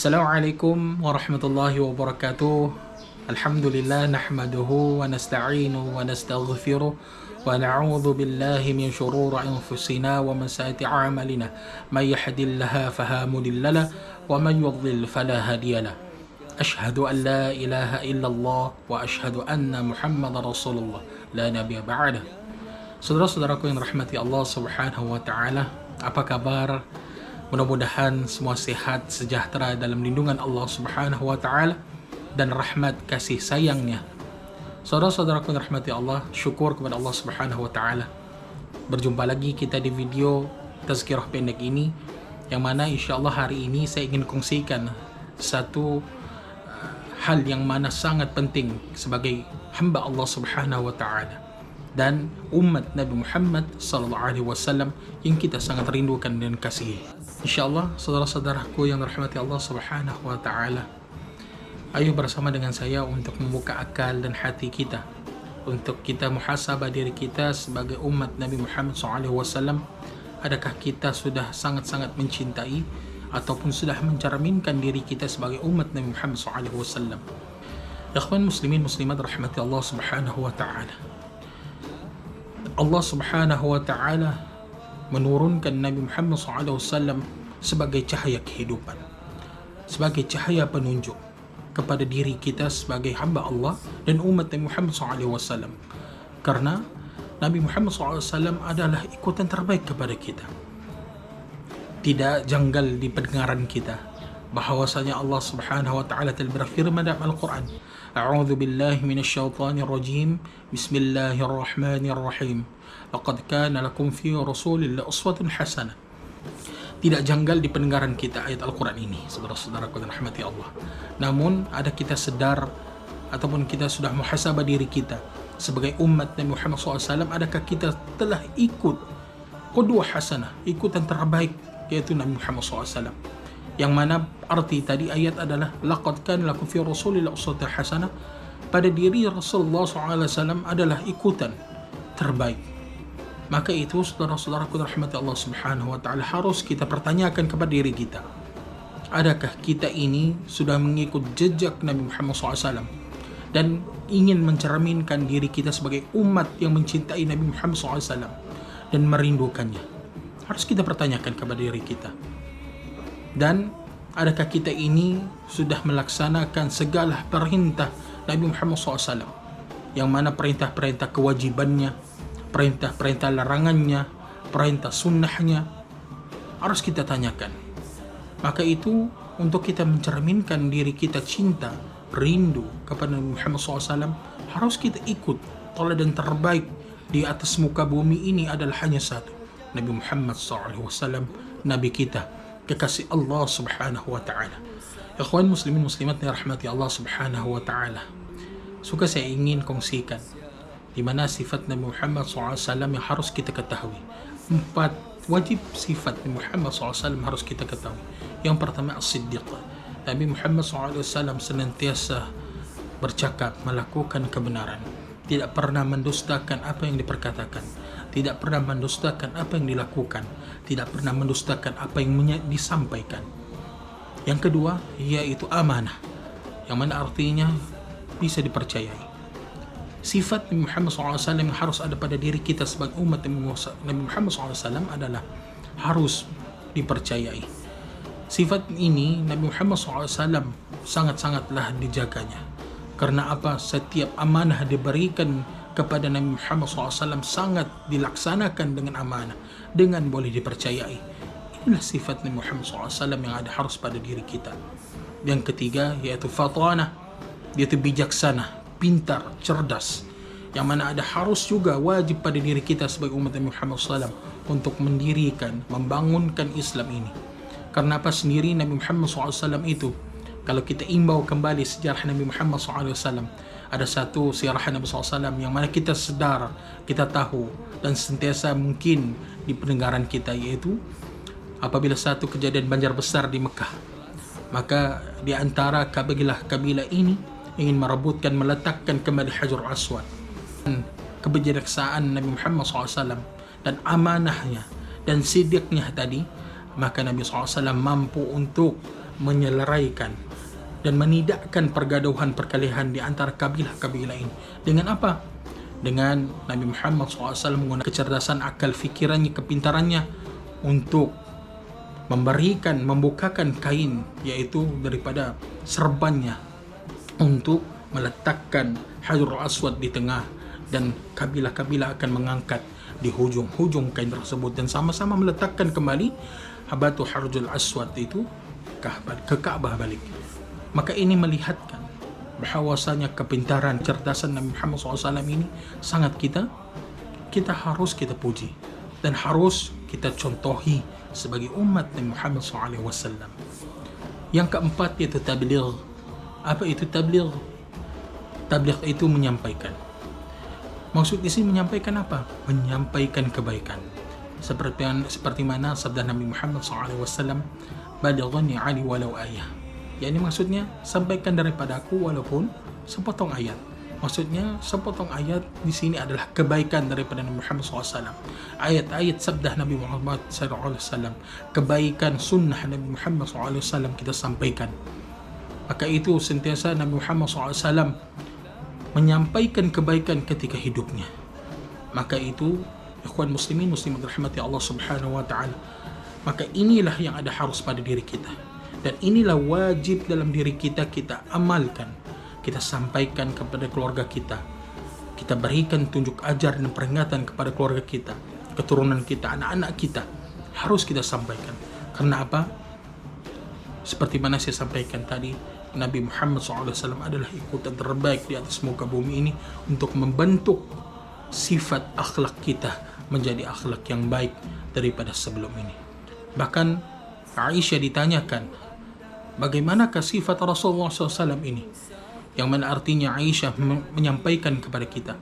Assalamualaikum warahmatullahi wabarakatuh. Alhamdulillah nahmaduhu wa nasta'inuhu wa nastaghfiruh wa na'udzu billahi min shururi anfusina wa min sayyiati a'malina. May yahdihillahu fala mudilla lahu wa man yudlil fala hadiya lahu. Asyhadu an la ilaha illallah wa asyhadu anna Muhammadar Rasulullah la nabiyya ba'dah. Saudara-saudaraku yang rahmati Allah Subhanahu wa taala, apa kabar? Mudah-mudahan semua sehat, sejahtera dalam lindungan Allah Subhanahu wa taala dan rahmat kasih sayangnya. Saudara-saudaraku yang rahmati Allah, syukur kepada Allah Subhanahu wa taala. Berjumpa lagi kita di video tazkirah pendek ini, yang mana insyaallah hari ini saya ingin kongsikan satu hal yang mana sangat penting sebagai hamba Allah Subhanahu wa taala dan umat Nabi Muhammad sallallahu alaihi wasallam yang kita sangat rindukan dan kasihi. Insyaallah saudara-saudaraku yang dirahmati Allah Subhanahu wa taala, ayo bersama dengan saya untuk membuka akal dan hati kita, untuk kita muhasabah diri kita sebagai umat Nabi Muhammad sallallahu alaihi wasallam. Adakah kita sudah sangat-sangat mencintai ataupun sudah mencerminkan diri kita sebagai umat Nabi Muhammad sallallahu alaihi wasallam? Ikhwan muslimin muslimat rahmati Allah Subhanahu wa taala, Allah Subhanahu wa taala menurunkan Nabi Muhammad SAW sebagai cahaya kehidupan, sebagai cahaya penunjuk kepada diri kita sebagai hamba Allah dan umat Nabi Muhammad SAW. Karena Nabi Muhammad SAW adalah ikutan terbaik kepada kita. Tidak janggal di pendengaran kita bahwasanya Allah Subhanahu wa taala telah berfirman dalam Al-Quran, A'udzu billahi minasyaitonir rajim. Bismillahirrahmanirrahim. Laqad kana lakum fi Rasulillah uswatun hasanah. Tidak janggal di pendengaran kita ayat Al-Quran ini, saudara-saudaraku dan rahmati Allah. Namun ada kita sedar ataupun kita sudah muhasabah diri kita sebagai umat Nabi Muhammad SAW, adakah kita telah ikut qudwah hasanah, ikutan terbaik, yaitu Nabi Muhammad SAW. Yang mana arti tadi ayat adalah laqad kana lakum fi Rasulillah uswatun hasanah, pada diri Rasulullah SAW adalah ikutan terbaik. Maka itu saudara-saudaraku rahmati Allah Subhanahu wa taala, harus kita pertanyakan kepada diri kita, adakah kita ini sudah mengikut jejak Nabi Muhammad SAW dan ingin mencerminkan diri kita sebagai umat yang mencintai Nabi Muhammad SAW dan merindukannya? Harus kita pertanyakan kepada diri kita. Dan adakah kita ini sudah melaksanakan segala perintah Nabi Muhammad SAW, yang mana perintah-perintah kewajibannya, perintah-perintah larangannya, perintah sunnahnya, harus kita tanyakan. Maka itu untuk kita mencerminkan diri kita cinta, rindu kepada Nabi Muhammad SAW, harus kita ikut. Teladan terbaik di atas muka bumi ini adalah hanya satu, Nabi Muhammad SAW, Nabi kita, kekasih Allah Subhanahu wa taala. Ikhwan muslimin muslimat yang rahmati Allah Subhanahu wa taala, suka saya ingin kongsikan di mana sifat Nabi Muhammad SAW yang harus kita ketahui. 4 wajib sifat Nabi Muhammad SAW harus kita ketahui. Yang pertama, as-siddiq. Nabi Muhammad SAW senantiasa bercakap, melakukan kebenaran, tidak pernah mendustakan apa yang diperkatakan, tidak pernah mendustakan apa yang dilakukan, tidak pernah mendustakan apa yang disampaikan. Yang kedua, yaitu amanah, yang mana artinya bisa dipercayai. Sifat Nabi Muhammad SAW yang harus ada pada diri kita sebagai umat Nabi Muhammad SAW adalah harus dipercayai. Sifat ini Nabi Muhammad SAW sangat-sangatlah dijaganya. Karena apa? Setiap amanah diberikan kepada Nabi Muhammad SAW sangat dilaksanakan dengan amanah, dengan boleh dipercayai. Inilah sifat Nabi Muhammad SAW yang ada harus pada diri kita. Yang ketiga, yaitu fatanah, yaitu bijaksana, pintar, cerdas, yang mana ada harus juga wajib pada diri kita sebagai umat Nabi Muhammad SAW untuk mendirikan, membangunkan Islam ini. Karena apa? Sendiri Nabi Muhammad SAW itu, kalau kita imbau kembali sejarah Nabi Muhammad SAW, ada satu sirah Nabi SAW yang mana kita sedar, kita tahu, dan sentiasa mungkin di pendengaran kita, yaitu apabila satu kejadian banjir besar di Mekah, maka di antara kabilah ini ingin merebutkan, meletakkan kembali Hajar Aswad. Kebijaksanaan Nabi Muhammad SAW dan amanahnya dan sidiknya tadi, maka Nabi SAW mampu untuk menyeleraikan dan menidakkan pergaduhan perkelahian di antara kabilah-kabilah ini. Dengan apa? Dengan Nabi Muhammad SAW menggunakan kecerdasan akal fikirannya, kepintarannya untuk membukakan kain, yaitu daripada serbannya, untuk meletakkan Hajarul Aswad di tengah, dan kabilah-kabilah akan mengangkat di hujung-hujung kain tersebut dan sama-sama meletakkan kembali Batu Hajarul Aswad itu ke Ka'bah balik. Maka ini melihatkan bahawasanya kepintaran, kecerdasan Nabi Muhammad SAW ini sangat kita harus kita puji dan harus kita contohi sebagai umat Nabi Muhammad SAW. Yang keempat yaitu tabligh. Apa itu tabligh? Tabligh itu menyampaikan. Maksud di sini menyampaikan apa? Menyampaikan kebaikan. Seperti mana sabda Nabi Muhammad SAW, "Balighani ani walau ayah." Yani maksudnya sampaikan daripada aku walaupun sepotong ayat. Maksudnya sepotong ayat di sini adalah kebaikan daripada Nabi Muhammad SAW. Ayat-ayat sabda Nabi Muhammad SAW, kebaikan sunnah Nabi Muhammad SAW kita sampaikan. Maka itu sentiasa Nabi Muhammad SAW menyampaikan kebaikan ketika hidupnya. Maka itu ikhwan muslimin muslimat rahmati Allah Subhanahu wa taala. Maka inilah yang ada harus pada diri kita. Dan inilah wajib dalam diri kita amalkan. Kita sampaikan kepada keluarga kita. Kita berikan tunjuk ajar dan peringatan kepada keluarga kita, keturunan kita, anak-anak kita. Harus kita sampaikan. Karena apa? Seperti mana saya sampaikan tadi, Nabi Muhammad SAW adalah ikutan terbaik di atas muka bumi ini untuk membentuk sifat akhlak kita menjadi akhlak yang baik daripada sebelum ini. Bahkan Aisyah ditanyakan, bagaimanakah sifat Rasulullah SAW ini? Yang mana artinya Aisyah menyampaikan kepada kita,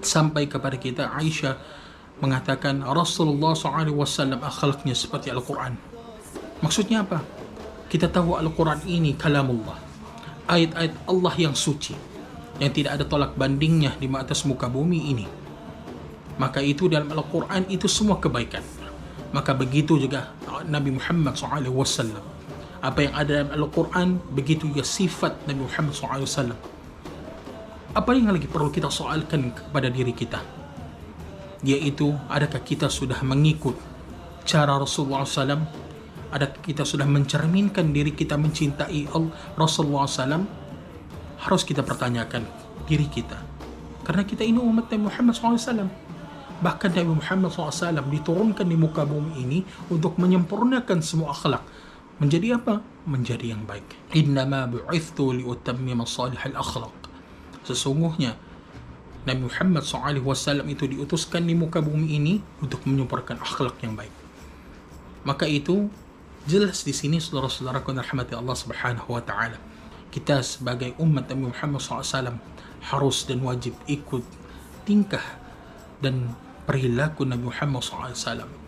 sampai kepada kita, Aisyah mengatakan Rasulullah SAW akhlaknya seperti Al-Quran. Maksudnya apa? Kita tahu Al-Quran ini kalamullah, ayat-ayat Allah yang suci, yang tidak ada tolak bandingnya di atas muka bumi ini. Maka itu dalam Al-Quran itu semua kebaikan. Maka begitu juga Nabi Muhammad SAW. Apa yang ada dalam Al-Quran, begitu juga sifat Nabi Muhammad SAW. Apa yang lagi perlu kita soalkan kepada diri kita? Yaitu, adakah kita sudah mengikut cara Rasulullah SAW? Adakah kita sudah mencerminkan diri kita mencintai Rasulullah SAW? Harus kita pertanyakan diri kita. Karena kita ini umat Nabi Muhammad SAW. Bahkan Nabi Muhammad SAW diturunkan di muka bumi ini untuk menyempurnakan semua akhlak. Menjadi apa? Menjadi yang baik. Innama bu'ithtu liutammima salihal akhlaq. Sesungguhnya Nabi Muhammad SAW itu diutuskan di muka bumi ini untuk menyempurnakan akhlak yang baik. Maka itu jelas di sini saudara-saudaraku yang dirahmati Allah Subhanahu wa taala. Kita sebagai umat Nabi Muhammad SAW harus dan wajib ikut tingkah dan perilaku Nabi Muhammad SAW.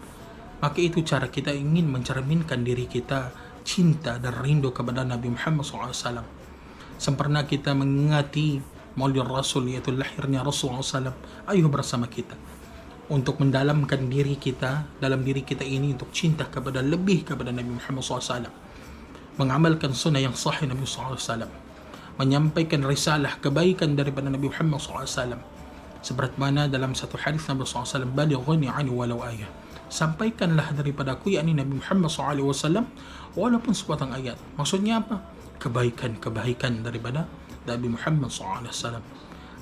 Maka itu cara kita ingin mencerminkan diri kita cinta dan rindu kepada Nabi Muhammad SAW. Sempurna kita mengingati Maulid Rasul, yaitu lahirnya Rasulullah SAW. Ayo bersama kita untuk mendalamkan diri kita, dalam diri kita ini untuk cinta lebih kepada Nabi Muhammad SAW. Mengamalkan sunnah yang sahih Nabi SAW. Menyampaikan risalah kebaikan daripada Nabi Muhammad SAW. Seperti mana dalam satu hadis Nabi SAW, "Balighani ani walau ayah." Sampaikanlah daripada aku, yakni Nabi Muhammad SAW, walaupun sepotong ayat. Maksudnya apa? Kebaikan daripada Nabi Muhammad SAW.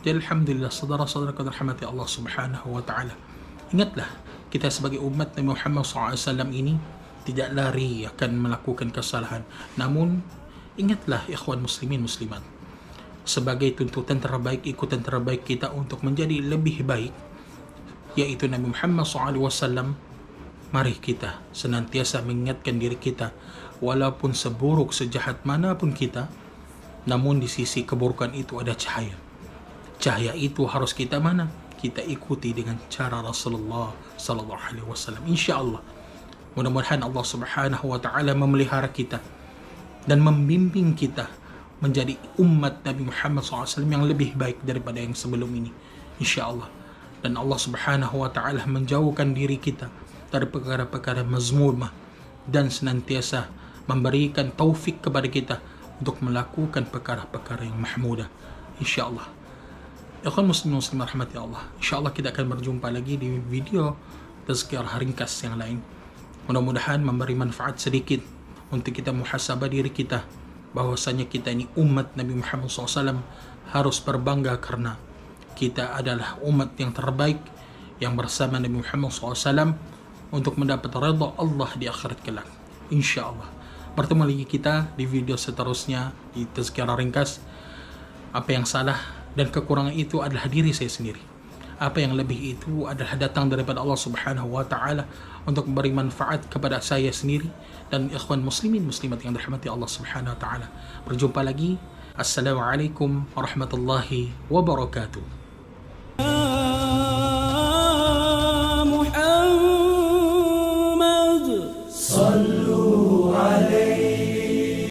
Jadi alhamdulillah saudara-saudaraku rahmati Allah Subhanahu wa taala. Ingatlah, kita sebagai umat Nabi Muhammad SAW ini tidak lari akan melakukan kesalahan. Namun ingatlah ikhwan muslimin muslimat, sebagai tuntutan terbaik, ikutan terbaik kita untuk menjadi lebih baik, yaitu Nabi Muhammad SAW. Mari kita senantiasa mengingatkan diri kita, walaupun seburuk sejahat manapun kita, namun di sisi keburukan itu ada cahaya. Cahaya itu harus kita kita ikuti dengan cara Rasulullah SAW. InsyaAllah, mudah-mudahan Allah Subhanahu wa taala memelihara kita dan membimbing kita menjadi umat Nabi Muhammad SAW yang lebih baik daripada yang sebelum ini, InsyaAllah. Dan Allah Subhanahu wa taala menjauhkan diri kita dari perkara-perkara mazmumah dan senantiasa memberikan taufik kepada kita untuk melakukan perkara-perkara yang mahmudah, insya-Allah. Ikhwan muslimin muslimat rahmati Allah, insya-Allah kita akan berjumpa lagi di video tazkirah ringkas yang lain. Mudah-mudahan memberi manfaat sedikit untuk kita muhasabah diri kita, bahwasanya kita ini umat Nabi Muhammad SAW harus berbangga karena kita adalah umat yang terbaik yang bersama Nabi Muhammad SAW untuk mendapat redha Allah di akhirat kelak, insya-Allah. Bertemu lagi kita di video seterusnya di tazkirah ringkas. Apa yang salah dan kekurangan itu adalah diri saya sendiri. Apa yang lebih itu adalah datang daripada Allah Subhanahu wa taala untuk memberi manfaat kepada saya sendiri dan ikhwan muslimin muslimat yang dirahmati Allah Subhanahu wa taala. Berjumpa lagi. Assalamualaikum warahmatullahi wabarakatuh.